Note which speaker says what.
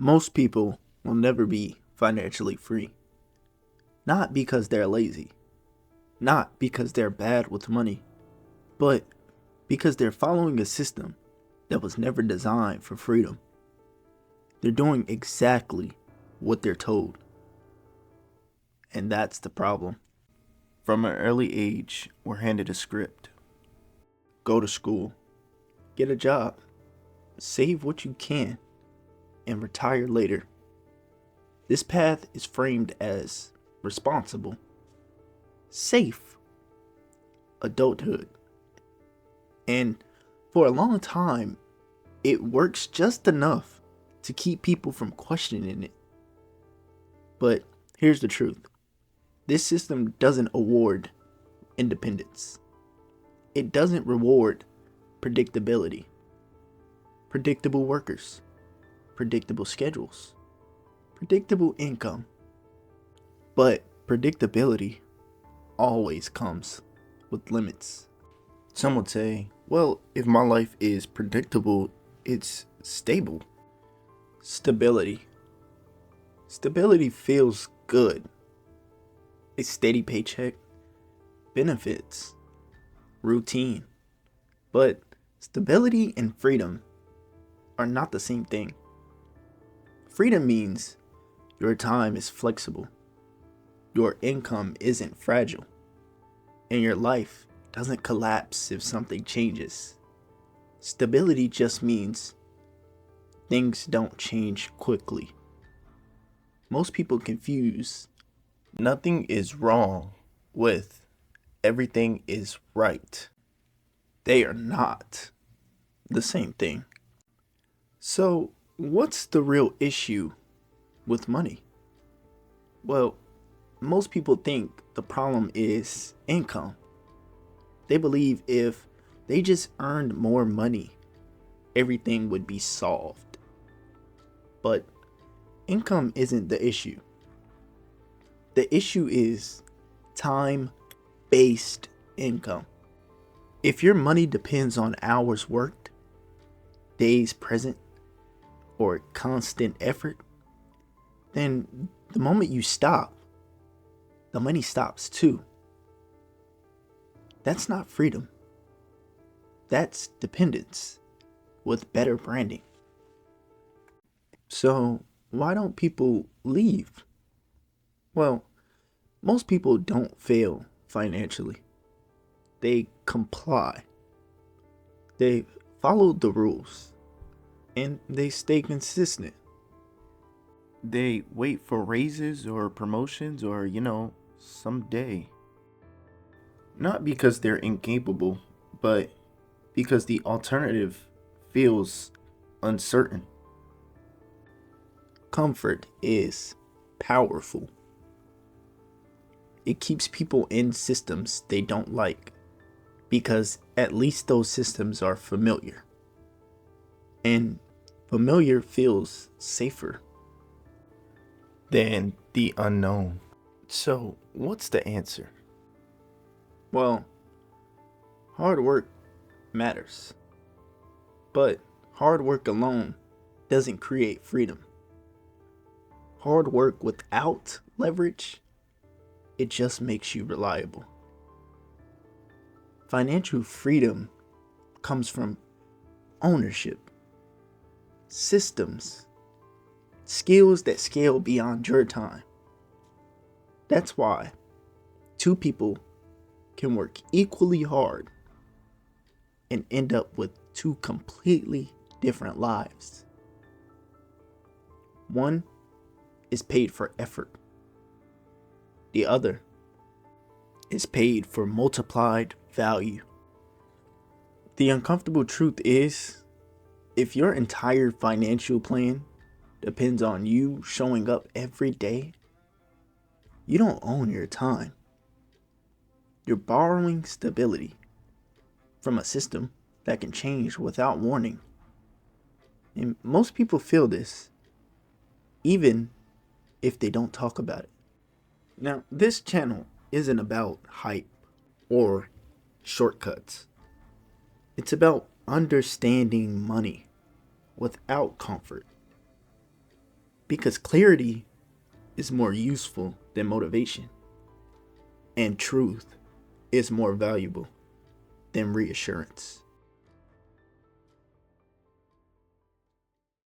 Speaker 1: Most people will never be financially free. Not because they're lazy, not because they're bad with money, but because they're following a system that was never designed for freedom. They're doing exactly what they're told. And that's the problem.
Speaker 2: From an early age, we're handed a script.
Speaker 1: Go to school, get a job, save what you can, and retire later. This path is framed as responsible, safe, adulthood. And for a long time, it works just enough to keep people from questioning it. But here's the truth. This system doesn't award independence. It doesn't reward predictability. Predictable workers, predictable schedules, predictable income. But predictability always comes with limits.
Speaker 2: Some would say, well, if my life is predictable, it's stable.
Speaker 1: Stability. Stability feels good. A steady paycheck, benefits, routine. But stability and freedom are not the same thing. Freedom means your time is flexible, your income isn't fragile, and your life doesn't collapse if something changes. Stability just means things don't change quickly. Most people confuse
Speaker 2: Nothing is wrong with everything is right.
Speaker 1: they are not the same thing. So, what's the real issue with money? Well, most people think the problem is income. They believe if they just earned more money, everything would be solved. But income isn't the issue. The issue is time based income. If your money depends on hours worked, days present, or constant effort, then the moment you stop, the money stops too. That's not freedom. That's dependence with better branding. So, why don't people leave? Well, most people don't fail financially. They comply. They follow the rules and they stay consistent.
Speaker 2: They wait for raises or promotions or, someday. Not because they're incapable, but because the alternative feels uncertain.
Speaker 1: Comfort is powerful. It keeps people in systems they don't like because at least those systems are familiar. And familiar feels safer.
Speaker 2: Than the unknown. So, what's the answer?
Speaker 1: Well, hard work matters. But hard work alone doesn't create freedom. Hard work without leverage, it just makes you reliable. Financial freedom comes from ownership, systems, skills that scale beyond your time. That's why two people can work equally hard and end up with two completely different lives. One is paid for effort, the other is paid for multiplied value. The uncomfortable truth is, if your entire financial plan depends on you showing up every day, you don't own your time. You're borrowing stability from a system that can change without warning. And most people feel this, even if they don't talk about it. Now, this channel isn't about hype or shortcuts. It's about understanding money without comfort. Because clarity is more useful than motivation, and truth is more valuable than reassurance.